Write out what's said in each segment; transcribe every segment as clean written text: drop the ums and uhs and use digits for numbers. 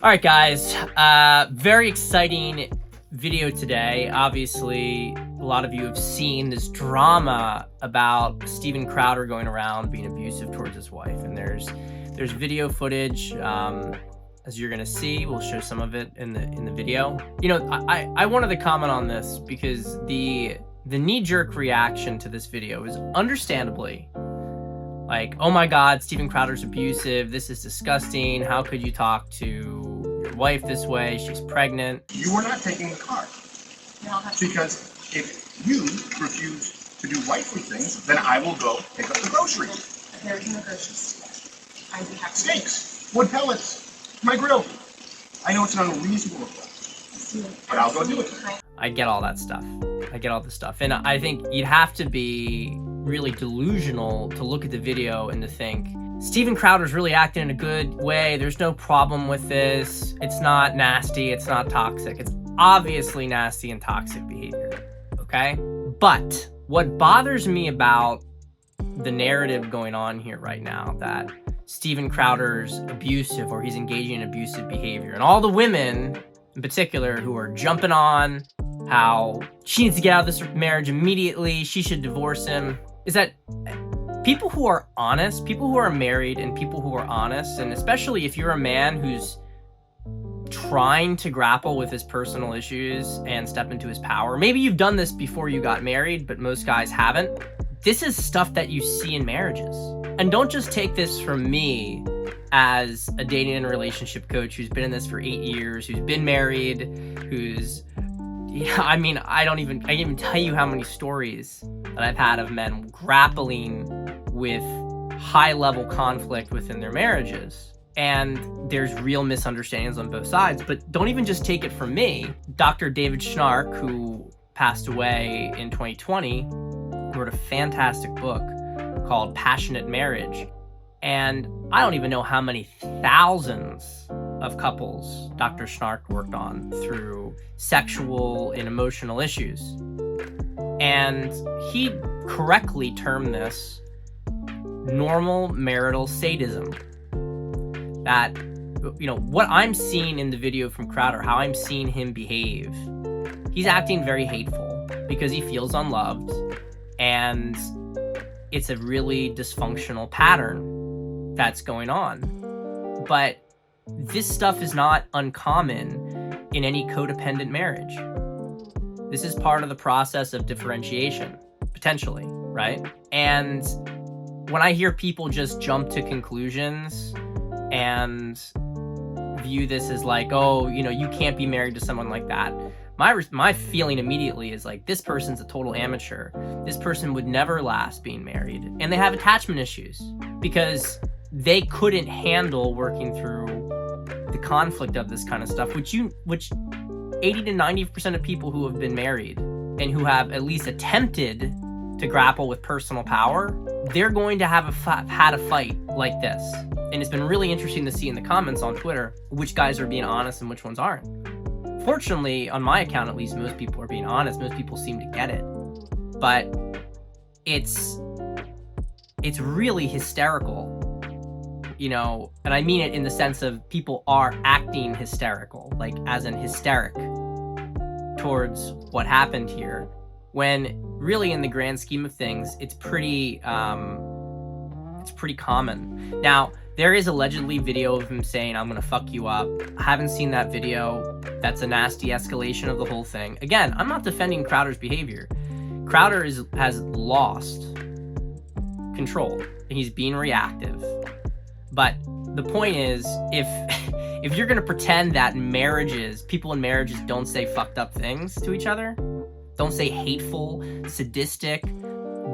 All right, guys, very exciting video today. Obviously, a lot of you have seen this drama about Steven Crowder going around being abusive towards his wife, and there's video footage, as you're gonna see. We'll show some of it in the video. You know, I wanted to comment on this because the knee-jerk reaction to this video is understandably like, oh my God, Steven Crowder's abusive. This is disgusting. How could you talk to your wife this way? She's pregnant. You are not taking the car. No, Because if you refuse to do wifely things, then I will go pick up the groceries. there's no groceries. I'd be happy. Steaks, wood pellets, my grill. I know it's an unreasonable request, but I'll go do it. I get all that stuff. I get all this stuff. And I think you'd have to be really delusional to look at the video and to think, Steven Crowder's really acting in a good way. There's no problem with this. It's not nasty. It's not toxic. It's obviously nasty and toxic behavior, okay? But what bothers me about the narrative going on here right now, that Steven Crowder's abusive or he's engaging in abusive behavior, and all the women in particular who are jumping on how she needs to get out of this marriage immediately, she should divorce him, is that people who are honest, people who are married and people who are honest, and especially if you're a man who's trying to grapple with his personal issues and step into his power, maybe you've done this before you got married, but most guys haven't. This is stuff that you see in marriages. And don't just take this from me as a dating and relationship coach who's been in this for 8 years, who's been married, who's, I mean, I can't even tell you how many stories that I've had of men grappling with high-level conflict within their marriages. And there's real misunderstandings on both sides, but don't even just take it from me. Dr. David Schnark, who passed away in 2020, wrote a fantastic book called Passionate Marriage. And I don't even know how many thousands of couples Dr. Schnark worked on through sexual and emotional issues. And he correctly termed this normal marital sadism. That, you know, what I'm seeing in the video from Crowder, how I'm seeing him behave, he's acting very hateful because he feels unloved, and it's a really dysfunctional pattern that's going on. But this stuff is not uncommon in any codependent marriage. This is part of the process of differentiation, potentially, right? And when I hear people just jump to conclusions and view this as like, oh, you know, you can't be married to someone like that, my feeling immediately is like, this person's a total amateur. This person would never last being married. And they have attachment issues because they couldn't handle working through the conflict of this kind of stuff, which 80 to 90% of people who have been married and who have at least attempted to grapple with personal power, they're going to have had a fight like this. And it's been really interesting to see in the comments on Twitter which guys are being honest and which ones aren't. Fortunately, on my account at least, most people are being honest. Most people seem to get it. But it's really hysterical, you know, and I mean it in the sense of people are acting hysterical, like as in hysteric towards what happened here, when really in the grand scheme of things, it's pretty common. Now, there is allegedly video of him saying, I'm gonna fuck you up. I haven't seen that video. That's a nasty escalation of the whole thing. Again, I'm not defending Crowder's behavior. Crowder has lost control and he's being reactive. But the point is, if you're gonna pretend that people in marriages don't say fucked up things to each other, don't say hateful, sadistic,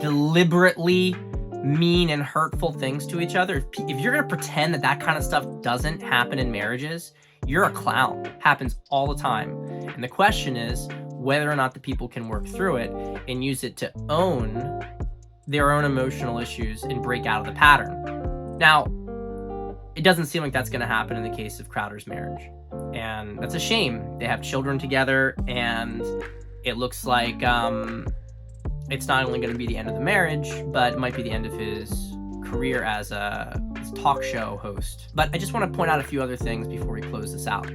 deliberately mean and hurtful things to each other, if you're gonna pretend that kind of stuff doesn't happen in marriages, you're a clown. It happens all the time. And the question is whether or not the people can work through it and use it to own their own emotional issues and break out of the pattern. Now, it doesn't seem like that's going to happen in the case of Crowder's marriage. And that's a shame. They have children together, and it looks like it's not only going to be the end of the marriage, but it might be the end of his career as a talk show host. But I just want to point out a few other things before we close this out.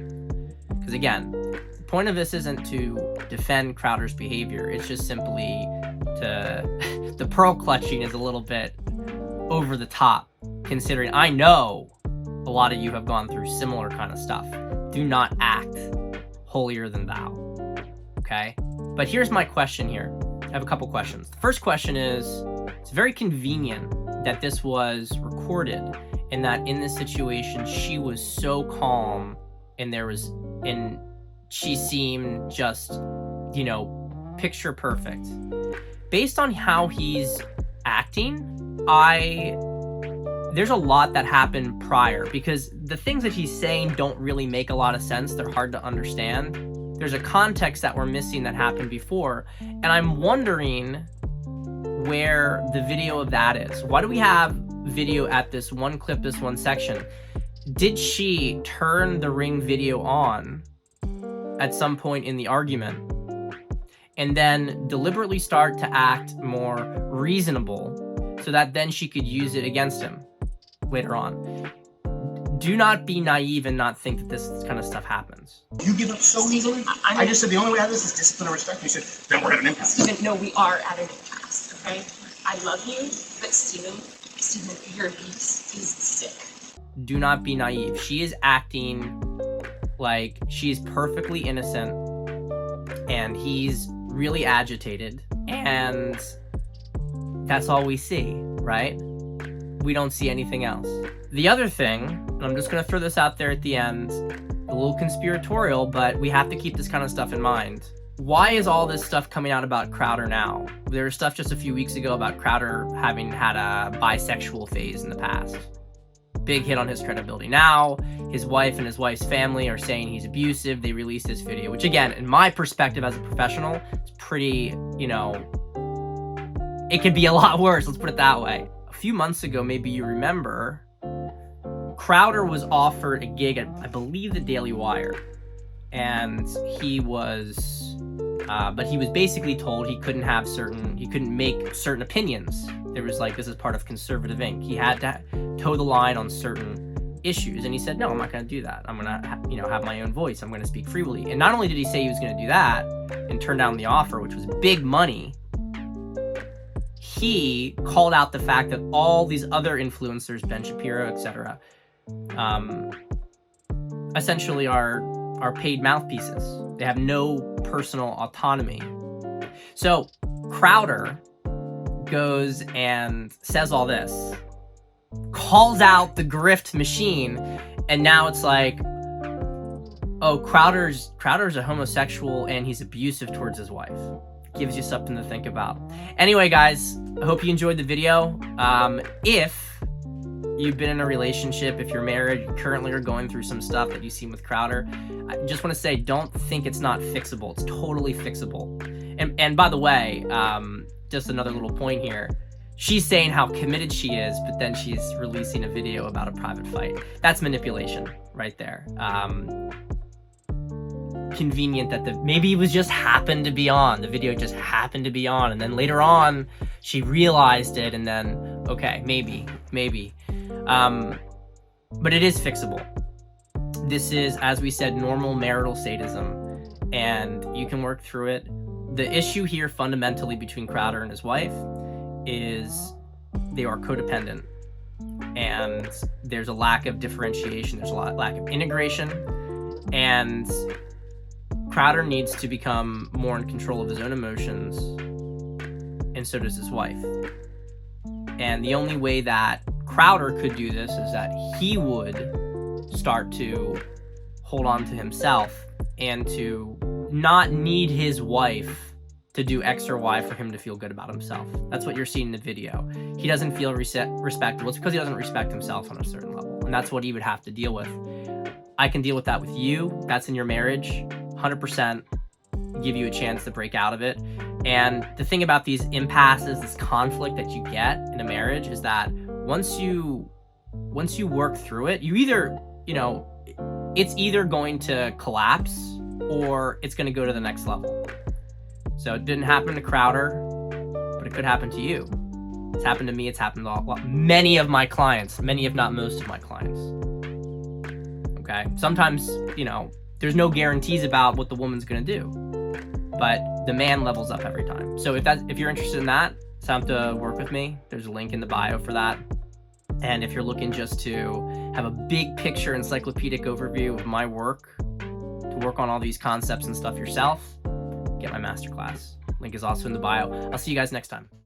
Because again, the point of this isn't to defend Crowder's behavior. It's just simply to... the pearl clutching is a little bit over the top, considering I know a lot of you have gone through similar kind of stuff. Do not act holier than thou, okay? But here's my question here. I have a couple questions. The first question is, it's very convenient that this was recorded and that in this situation, she was so calm and she seemed just, you know, picture perfect. Based on how he's acting, there's a lot that happened prior, because the things that he's saying don't really make a lot of sense. They're hard to understand. There's a context that we're missing that happened before, and I'm wondering where the video of that is. Why do we have video at this one clip, this one section? Did she turn the Ring video on at some point in the argument and then deliberately start to act more reasonable so that then she could use it against him later on? Do not be naive and not think that this kind of stuff happens. You give up so easily? I just said the only way out of this is discipline and respect. You said, then we're at an impasse. Steven, no, we are at an impasse, okay? I love you, but Steven, your abuse is sick. Do not be naive. She is acting like she's perfectly innocent and he's really agitated, and that's all we see, right? We don't see anything else. The other thing, and I'm just going to throw this out there at the end, a little conspiratorial, but we have to keep this kind of stuff in mind. Why is all this stuff coming out about Crowder now? There was stuff just a few weeks ago about Crowder having had a bisexual phase in the past. Big hit on his credibility. Now, his wife and his wife's family are saying he's abusive. They released this video, which again, in my perspective as a professional, it's pretty, you know, it could be a lot worse, let's put it that way. A few months ago, maybe you remember, Crowder was offered a gig at, I believe, the Daily Wire. And he was, but he was basically told he couldn't make certain opinions. There was like, this is part of Conservative Inc. He had to toe the line on certain issues. And he said, no, I'm not going to do that. I'm going to, have my own voice. I'm going to speak freely. And not only did he say he was going to do that and turn down the offer, which was big money, he called out the fact that all these other influencers, Ben Shapiro, etc., essentially are paid mouthpieces. They have no personal autonomy. So Crowder goes and says all this, calls out the grift machine, and now it's like, oh, Crowder's a homosexual and he's abusive towards his wife. Gives you something to think about. Anyway, guys, I hope you enjoyed the video. If you've been in a relationship, if you're married, you currently are going through some stuff that you've seen with Crowder, I just want to say, don't think it's not fixable. It's totally fixable. And by the way, just another little point here. She's saying how committed she is, but then she's releasing a video about a private fight. That's manipulation right there. Convenient that maybe it was just happened to be on. The video just happened to be on, and then later on, she realized it, and then, okay, maybe. But it is fixable. This is, as we said, normal marital sadism, and you can work through it. The issue here fundamentally between Crowder and his wife is they are codependent, and there's a lack of differentiation, there's a lack of integration, and Crowder needs to become more in control of his own emotions, and so does his wife. And the only way that Crowder could do this is that he would start to hold on to himself and to not need his wife to do X or Y for him to feel good about himself. That's what you're seeing in the video. He doesn't feel respectable. It's because he doesn't respect himself on a certain level, and that's what he would have to deal with. I can deal with that with you. That's in your marriage. 100% give you a chance to break out of it. And the thing about these impasses, this conflict that you get in a marriage, is that once you work through it, you either, it's either going to collapse or it's going to go to the next level. So it didn't happen to Crowder, but it could happen to you. It's happened to me. It's happened to many of my clients, many if not most of my clients. Okay. Sometimes, you know, there's no guarantees about what the woman's going to do, but the man levels up every time. So if you're interested in that, it's time to work with me. There's a link in the bio for that. And if you're looking just to have a big picture encyclopedic overview of my work, to work on all these concepts and stuff yourself, get my masterclass. Link is also in the bio. I'll see you guys next time.